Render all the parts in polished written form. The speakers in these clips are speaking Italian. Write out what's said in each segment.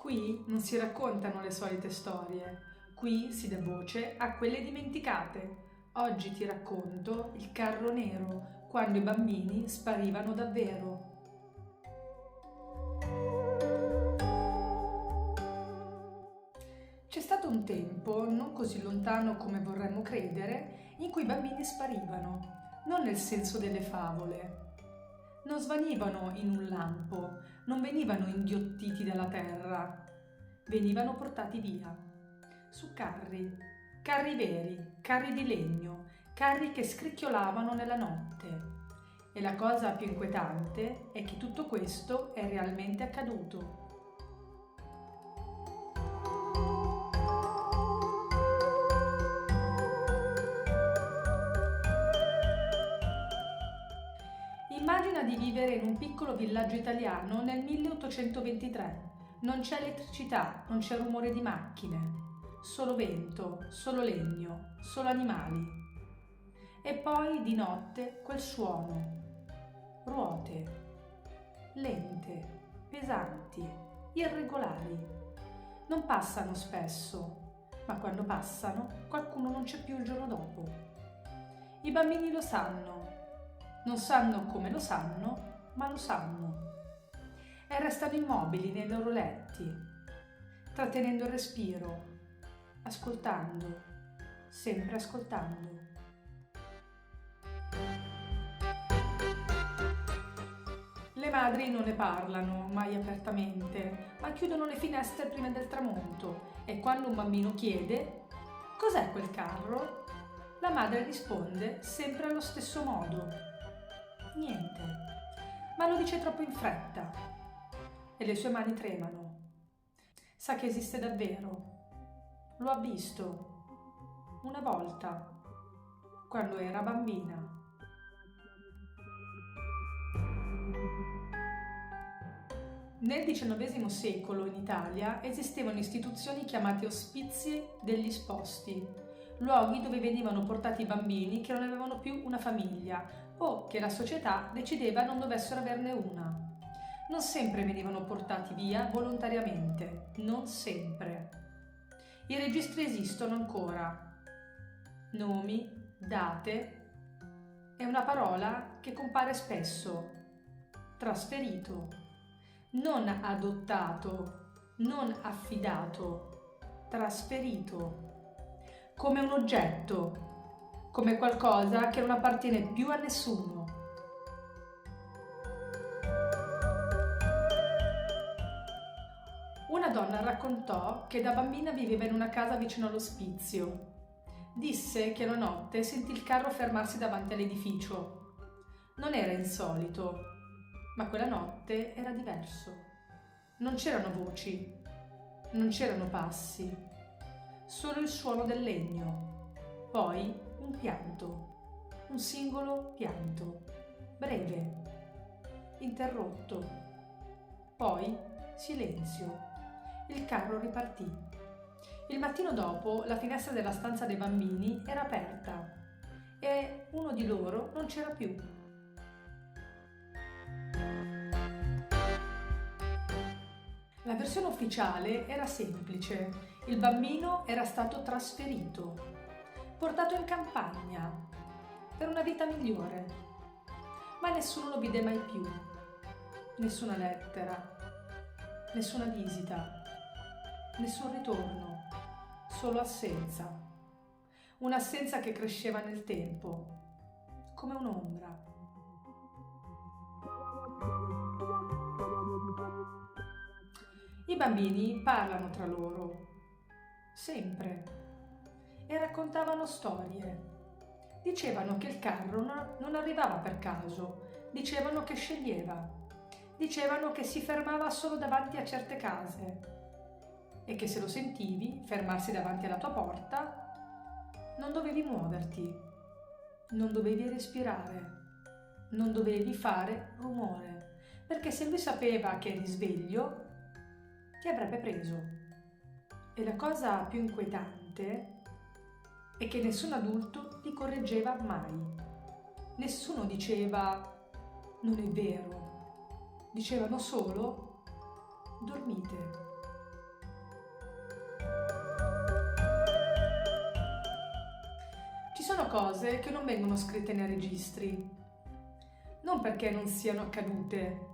Qui non si raccontano le solite storie, qui si dà voce a quelle dimenticate. Oggi ti racconto il carro nero, quando i bambini sparivano davvero. C'è stato un tempo, non così lontano come vorremmo credere, in cui i bambini sparivano, non nel senso delle favole. Non svanivano in un lampo, non venivano inghiottiti dalla terra, venivano portati via, su carri veri, carri di legno, carri che scricchiolavano nella notte. E la cosa più inquietante è che tutto questo è realmente accaduto. Immagina di vivere in un piccolo villaggio italiano nel 1823. Non c'è elettricità, non c'è rumore di macchine, solo vento, solo legno, solo animali. E poi di notte quel suono. Ruote, lente, pesanti, irregolari. Non passano spesso, ma quando passano qualcuno non c'è più il giorno dopo. I bambini lo sanno. Non sanno come lo sanno, ma lo sanno. E restano immobili nei loro letti, trattenendo il respiro, ascoltando, sempre ascoltando. Le madri non ne parlano mai apertamente, ma chiudono le finestre prima del tramonto e quando un bambino chiede «Cos'è quel carro?», la madre risponde sempre allo stesso modo. Niente, ma lo dice troppo in fretta e le sue mani tremano. Sa che esiste davvero. Lo ha visto una volta, quando era bambina. Nel XIX secolo in Italia esistevano istituzioni chiamate ospizi degli sposti, luoghi dove venivano portati bambini che non avevano più una famiglia o che la società decideva non dovessero averne una. Non sempre venivano portati via volontariamente, non sempre. I registri esistono ancora. Nomi, date è una parola che compare spesso. Trasferito, non adottato, non affidato, trasferito. Come un oggetto, come qualcosa che non appartiene più a nessuno. Una donna raccontò che da bambina viveva in una casa vicino all'ospizio. Disse che una notte sentì il carro fermarsi davanti all'edificio. Non era insolito, ma quella notte era diverso. Non c'erano voci, non c'erano passi. Solo il suono del legno, poi un pianto, un singolo pianto, breve, interrotto, poi silenzio. Il carro ripartì. Il mattino dopo la finestra della stanza dei bambini era aperta e uno di loro non c'era più. La versione ufficiale era semplice. Il bambino era stato trasferito, portato in campagna, per una vita migliore. Ma nessuno lo vide mai più. Nessuna lettera, nessuna visita, nessun ritorno, solo assenza. Un'assenza che cresceva nel tempo, come un'ombra. I bambini parlano tra loro, sempre, e raccontavano storie. Dicevano che il carro non arrivava per caso, dicevano che sceglieva, dicevano che si fermava solo davanti a certe case e che se lo sentivi fermarsi davanti alla tua porta, non dovevi muoverti, non dovevi respirare, non dovevi fare rumore, perché se lui sapeva che eri sveglio, ti avrebbe preso. E la cosa più inquietante è che nessun adulto ti correggeva mai. Nessuno diceva non è vero. Dicevano solo dormite. Ci sono cose che non vengono scritte nei registri, non perché non siano accadute,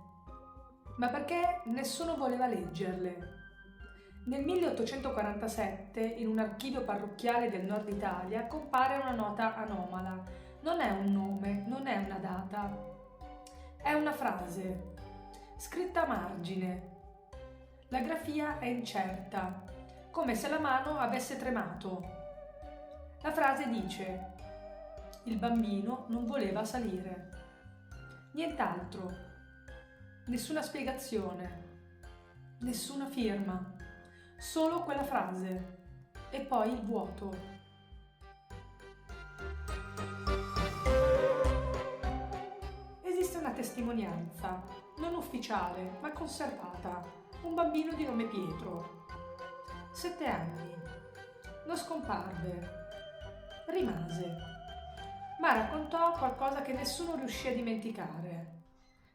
ma perché nessuno voleva leggerle. Nel 1847, in un archivio parrocchiale del nord Italia, compare una nota anomala. Non è un nome, non è una data, è una frase, scritta a margine. La grafia è incerta, come se la mano avesse tremato. La frase dice: il bambino non voleva salire. Nient'altro, nessuna spiegazione, nessuna firma, solo quella frase e poi il vuoto. Esiste una testimonianza, non ufficiale, ma conservata, un bambino di nome Pietro, 7 anni, non scomparve, rimase, ma raccontò qualcosa che nessuno riuscì a dimenticare.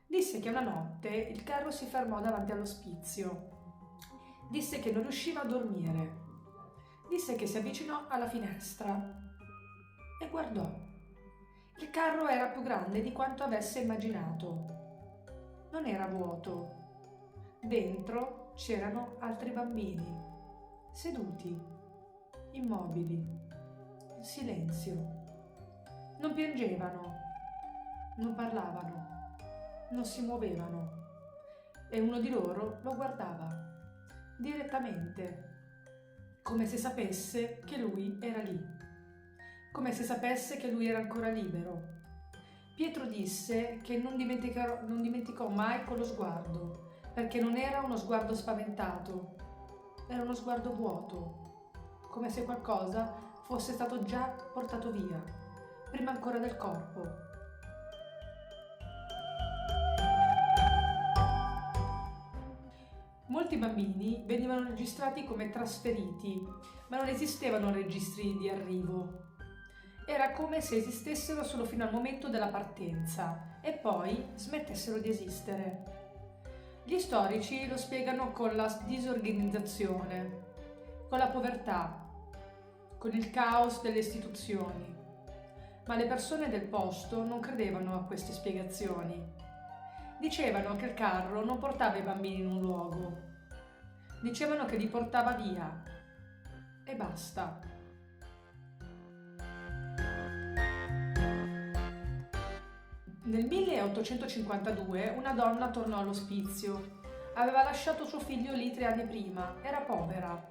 Disse che una notte il carro si fermò davanti all'ospizio. Disse che non riusciva a dormire. Disse che si avvicinò alla finestra e guardò. Il carro era più grande di quanto avesse immaginato. Non era vuoto. Dentro c'erano altri bambini, seduti, immobili, in silenzio. Non piangevano, non parlavano, non si muovevano e uno di loro lo guardava direttamente, come se sapesse che lui era lì, come se sapesse che lui era ancora libero. Pietro disse che non dimenticò mai quello sguardo, perché non era uno sguardo spaventato, era uno sguardo vuoto, come se qualcosa fosse stato già portato via, prima ancora del corpo. Molti bambini venivano registrati come trasferiti, ma non esistevano registri di arrivo. Era come se esistessero solo fino al momento della partenza e poi smettessero di esistere. Gli storici lo spiegano con la disorganizzazione, con la povertà, con il caos delle istituzioni. Ma le persone del posto non credevano a queste spiegazioni. Dicevano che il carro non portava i bambini in un luogo. Dicevano che li portava via. E basta. Nel 1852 una donna tornò all'ospizio. Aveva lasciato suo figlio lì 3 anni prima. Era povera.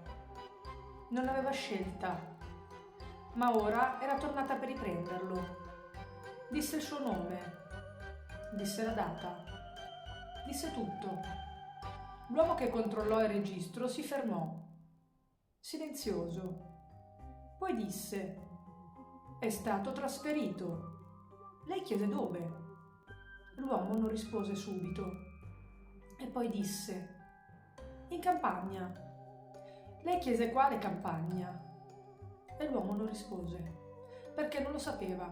Non aveva scelta. Ma ora era tornata per riprenderlo. Disse il suo nome, disse la data, disse tutto. L'uomo che controllò il registro si fermò, silenzioso. Poi disse: è stato trasferito. Lei chiese dove. L'uomo non rispose subito. E poi disse: in campagna. Lei chiese quale campagna. E l'uomo non rispose, perché non lo sapeva,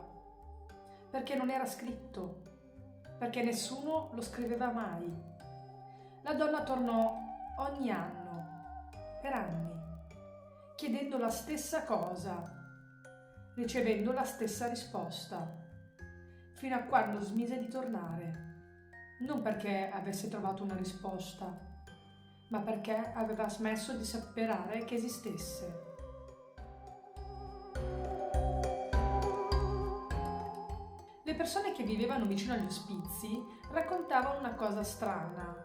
perché non era scritto, perché nessuno lo scriveva mai. La donna tornò ogni anno, per anni, chiedendo la stessa cosa, ricevendo la stessa risposta, fino a quando smise di tornare, non perché avesse trovato una risposta, ma perché aveva smesso di sperare che esistesse. Le persone che vivevano vicino agli ospizi raccontavano una cosa strana.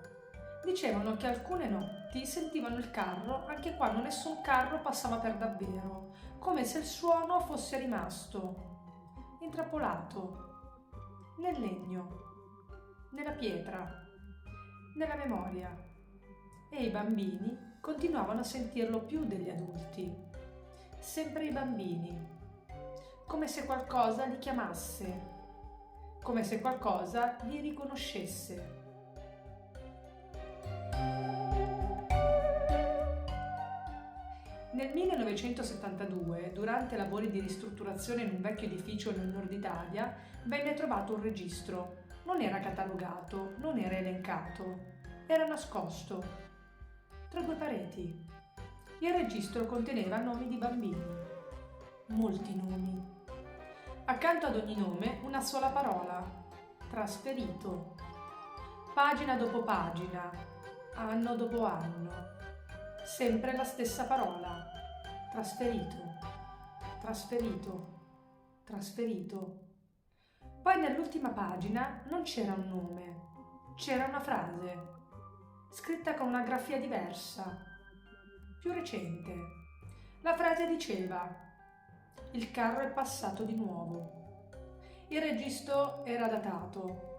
Dicevano che alcune notti sentivano il carro anche quando nessun carro passava per davvero, come se il suono fosse rimasto, intrappolato, nel legno, nella pietra, nella memoria. E i bambini continuavano a sentirlo più degli adulti. Sempre i bambini, come se qualcosa li chiamasse, come se qualcosa li riconoscesse. Nel 1972, durante lavori di ristrutturazione in un vecchio edificio nel nord Italia, venne trovato un registro. Non era catalogato, non era elencato, era nascosto tra 2 pareti. Il registro conteneva nomi di bambini, molti nomi. Accanto ad ogni nome una sola parola, trasferito. Pagina dopo pagina, anno dopo anno, sempre la stessa parola, trasferito, trasferito, trasferito. Poi nell'ultima pagina non c'era un nome, c'era una frase, scritta con una grafia diversa, più recente. La frase diceva: il carro è passato di nuovo. Il registro era datato.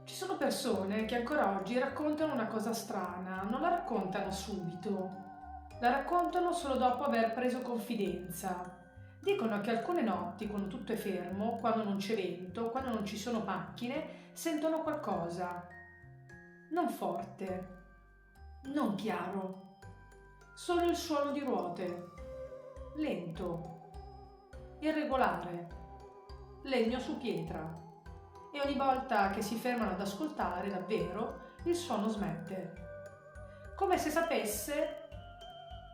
Ci sono persone che ancora oggi raccontano una cosa strana, non la raccontano subito, la raccontano solo dopo aver preso confidenza. Dicono che alcune notti, quando tutto è fermo, quando non c'è vento, quando non ci sono macchine, sentono qualcosa. Non forte, non chiaro, solo il suono di ruote, lento, irregolare, legno su pietra. E ogni volta che si fermano ad ascoltare davvero, il suono smette. Come se sapesse,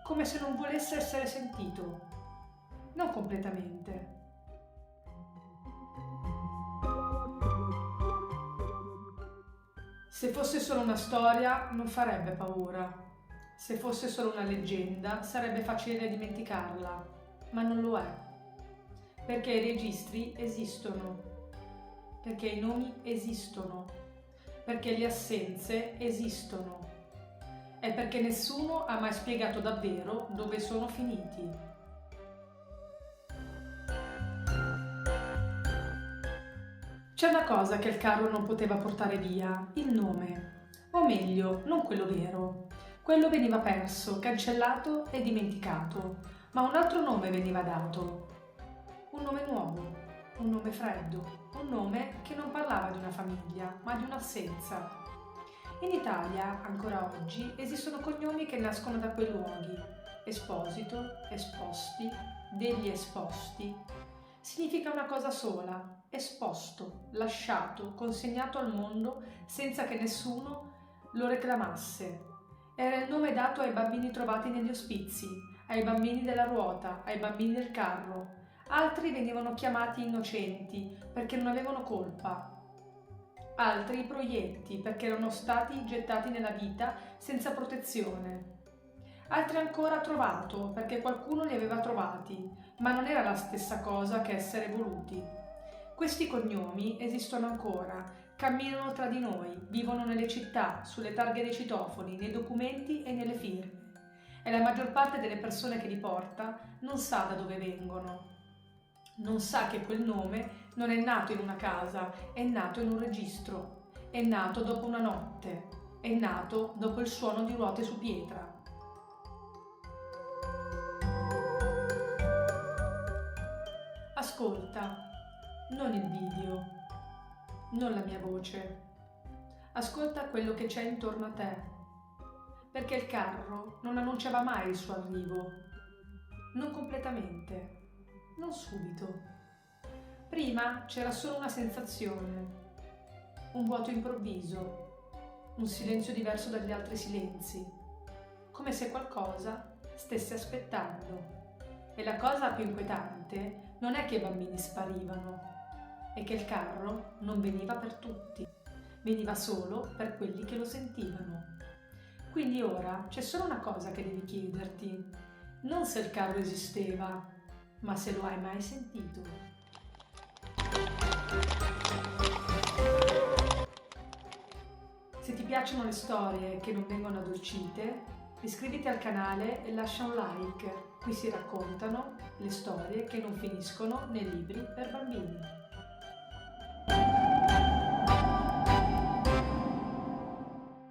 come se non volesse essere sentito. Non completamente. Se fosse solo una storia, non farebbe paura. Se fosse solo una leggenda, sarebbe facile dimenticarla. Ma non lo è. Perché i registri esistono. Perché i nomi esistono, perché le assenze esistono e perché nessuno ha mai spiegato davvero dove sono finiti. C'è una cosa che il carro non poteva portare via, il nome, o meglio, non quello vero. Quello veniva perso, cancellato e dimenticato, ma un altro nome veniva dato, un nome nuovo. Un nome freddo, un nome che non parlava di una famiglia, ma di un'assenza. In Italia, ancora oggi, esistono cognomi che nascono da quei luoghi. Esposito, esposti, degli esposti. Significa una cosa sola, esposto, lasciato, consegnato al mondo senza che nessuno lo reclamasse. Era il nome dato ai bambini trovati negli ospizi, ai bambini della ruota, ai bambini del carro. Altri venivano chiamati innocenti perché non avevano colpa. Altri proietti perché erano stati gettati nella vita senza protezione. Altri ancora trovato perché qualcuno li aveva trovati, ma non era la stessa cosa che essere voluti. Questi cognomi esistono ancora, camminano tra di noi, vivono nelle città, sulle targhe dei citofoni, nei documenti e nelle firme. E la maggior parte delle persone che li porta non sa da dove vengono. Non sa che quel nome non è nato in una casa, è nato in un registro, è nato dopo una notte, è nato dopo il suono di ruote su pietra. Ascolta, non il video, non la mia voce. Ascolta quello che c'è intorno a te, perché il carro non annunciava mai il suo arrivo, non completamente. Non subito. Prima c'era solo una sensazione, un vuoto improvviso, un silenzio diverso dagli altri silenzi, come se qualcosa stesse aspettando. E la cosa più inquietante non è che i bambini sparivano, è che il carro non veniva per tutti, veniva solo per quelli che lo sentivano. Quindi ora c'è solo una cosa che devi chiederti, non se il carro esisteva, ma se lo hai mai sentito. Se ti piacciono le storie che non vengono addolcite, iscriviti al canale e lascia un like. Qui si raccontano le storie che non finiscono nei libri per bambini.